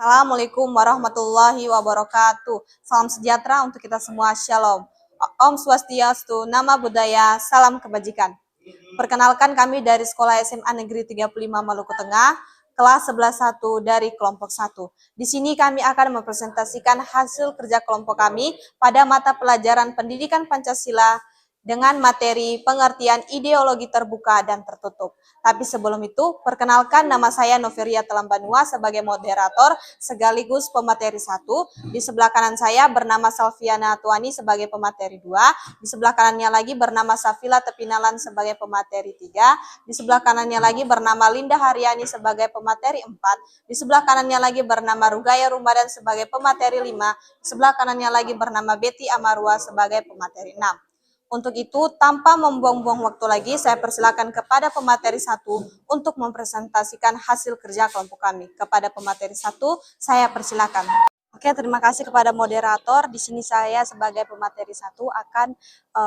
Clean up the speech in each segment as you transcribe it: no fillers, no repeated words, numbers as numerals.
Assalamualaikum warahmatullahi wabarakatuh. Salam sejahtera untuk kita semua. Shalom. Om Swastiastu, Nama Budaya, Salam Kebajikan. Perkenalkan kami dari Sekolah SMA Negeri 35 Maluku Tengah, kelas 11-1 dari kelompok 1. Di sini kami akan mempresentasikan hasil kerja kelompok kami pada mata pelajaran Pendidikan Pancasila dengan materi pengertian ideologi terbuka dan tertutup. Tapi sebelum itu, perkenalkan nama saya Noveria Telambanua sebagai moderator sekaligus pemateri 1. Di sebelah kanan saya bernama Salviana Tuani sebagai pemateri 2. Di sebelah kanannya lagi bernama Safila Tepinalan sebagai pemateri 3. Di sebelah kanannya lagi bernama Linda Haryani sebagai pemateri 4. Di sebelah kanannya lagi bernama Rugaya Rumadan sebagai pemateri 5. Di sebelah kanannya lagi bernama Betty Amarua sebagai pemateri 6. Untuk itu, tanpa membuang-buang waktu lagi, saya persilakan kepada pemateri 1 untuk mempresentasikan hasil kerja kelompok kami. Kepada pemateri 1, saya persilakan. Oke, terima kasih kepada moderator. Di sini saya sebagai pemateri 1 akan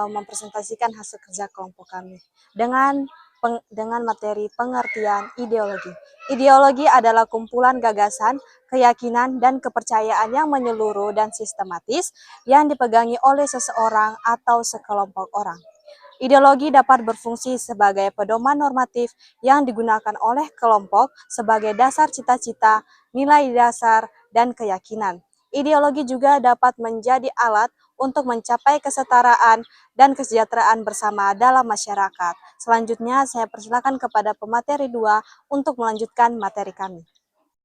mempresentasikan hasil kerja kelompok kami dengan materi pengertian ideologi. Ideologi adalah kumpulan gagasan, keyakinan, dan kepercayaan yang menyeluruh dan sistematis yang dipegangi oleh seseorang atau sekelompok orang. Ideologi dapat berfungsi sebagai pedoman normatif yang digunakan oleh kelompok sebagai dasar cita-cita, nilai dasar, dan keyakinan. Ideologi juga dapat menjadi alat untuk mencapai kesetaraan dan kesejahteraan bersama dalam masyarakat. Selanjutnya, saya persilakan kepada pemateri 2 untuk melanjutkan materi kami.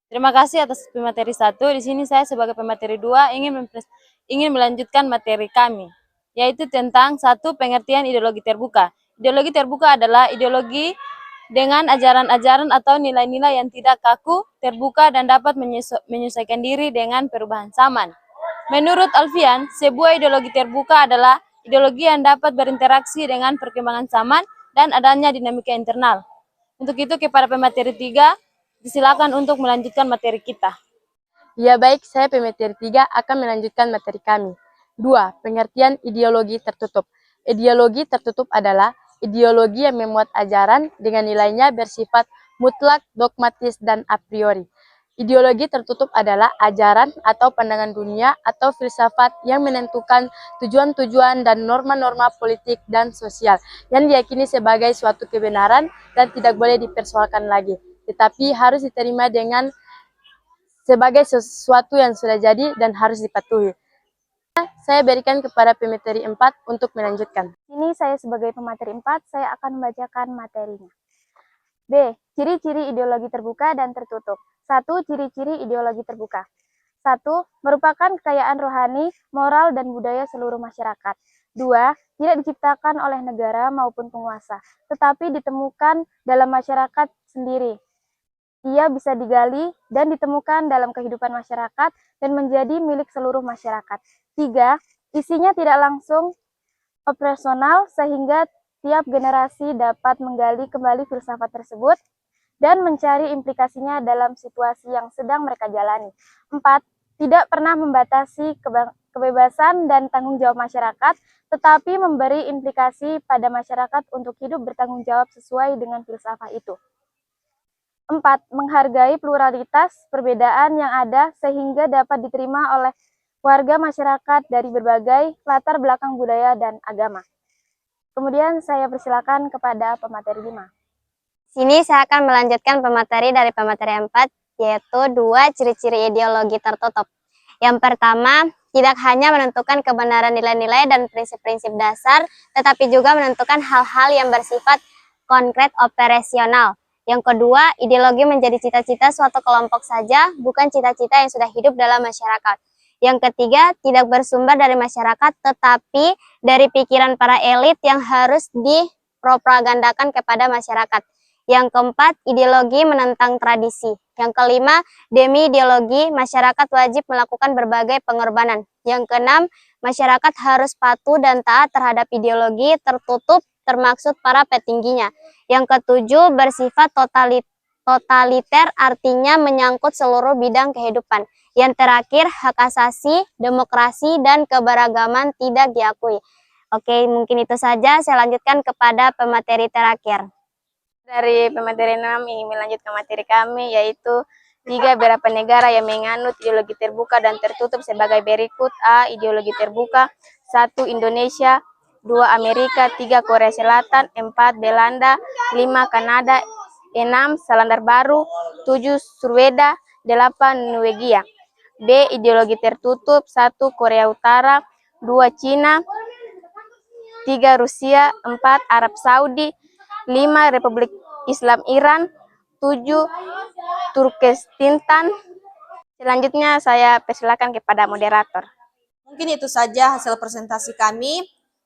Terima kasih atas pemateri 1. Di sini saya sebagai pemateri 2 ingin melanjutkan materi kami, yaitu tentang 1. Pengertian ideologi terbuka. Ideologi terbuka adalah ideologi dengan ajaran-ajaran atau nilai-nilai yang tidak kaku, terbuka, dan dapat menyesuaikan diri dengan perubahan zaman. Menurut Alfian, sebuah ideologi terbuka adalah ideologi yang dapat berinteraksi dengan perkembangan zaman dan adanya dinamika internal. Untuk itu, kepada pemateri 3, disilakan untuk melanjutkan materi kita. Ya baik, saya pemateri 3 akan melanjutkan materi kami. 2. Pengertian ideologi tertutup. Ideologi tertutup adalah ideologi yang memuat ajaran dengan nilainya bersifat mutlak, dogmatis, dan a priori. Ideologi tertutup adalah ajaran atau pandangan dunia atau filsafat yang menentukan tujuan-tujuan dan norma-norma politik dan sosial yang diyakini sebagai suatu kebenaran dan tidak boleh dipersoalkan lagi, tetapi harus diterima dengan sebagai sesuatu yang sudah jadi dan harus dipatuhi. Saya berikan kepada pemateri 4 untuk melanjutkan. Ini saya sebagai pemateri 4, saya akan membacakan materinya. B. Ciri-ciri ideologi terbuka dan tertutup. 1. Ciri-ciri ideologi terbuka. 1. Merupakan kekayaan rohani, moral, dan budaya seluruh masyarakat. 2. Tidak diciptakan oleh negara maupun penguasa, tetapi ditemukan dalam masyarakat sendiri. Ia bisa digali dan ditemukan dalam kehidupan masyarakat dan menjadi milik seluruh masyarakat. 3. Isinya tidak langsung operasional sehingga tiap generasi dapat menggali kembali filsafat tersebut dan mencari implikasinya dalam situasi yang sedang mereka jalani. 4. Tidak pernah membatasi kebebasan dan tanggung jawab masyarakat, tetapi memberi implikasi pada masyarakat untuk hidup bertanggung jawab sesuai dengan filsafat itu. 4. Menghargai pluralitas perbedaan yang ada sehingga dapat diterima oleh warga masyarakat dari berbagai latar belakang budaya dan agama. Kemudian saya persilakan kepada pemateri 5. Sini saya akan melanjutkan pemateri dari pemateri 4, yaitu 2 ciri-ciri ideologi tertutup. Yang pertama, tidak hanya menentukan kebenaran nilai-nilai dan prinsip-prinsip dasar, tetapi juga menentukan hal-hal yang bersifat konkret operasional. Yang kedua, ideologi menjadi cita-cita suatu kelompok saja, bukan cita-cita yang sudah hidup dalam masyarakat. Yang ketiga, tidak bersumber dari masyarakat, tetapi dari pikiran para elit yang harus dipropagandakan kepada masyarakat. Yang keempat, ideologi menentang tradisi. Yang kelima, demi ideologi, masyarakat wajib melakukan berbagai pengorbanan. Yang keenam, masyarakat harus patuh dan taat terhadap ideologi tertutup, termaksud para petingginya. Yang ketujuh, bersifat totaliter, artinya menyangkut seluruh bidang kehidupan. Yang terakhir, hak asasi, demokrasi, dan keberagaman tidak diakui. Oke, mungkin itu saja. Saya lanjutkan kepada pemateri terakhir. Dari pemateri 6 ingin melanjutkan materi kami, yaitu 3. Beberapa negara yang menganut ideologi terbuka dan tertutup sebagai berikut. A. Ideologi terbuka. 1. Indonesia. 2. Amerika. 3. Korea Selatan. 4. Belanda. 5. Kanada. 6. Selandia Baru. 7. Swedia. 8. Norwegia. B. Ideologi tertutup. 1. Korea Utara. 2. Cina. 3. Rusia. 4. Arab Saudi. 5. Republik Islam Iran. 7. Turkmenistan. Selanjutnya saya persilakan kepada moderator. Mungkin itu saja hasil presentasi kami.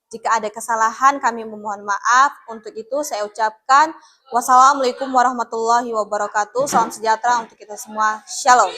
Jika ada kesalahan, kami memohon maaf. Untuk itu, saya ucapkan wassalamualaikum warahmatullahi wabarakatuh. Salam sejahtera untuk kita semua. Shalom.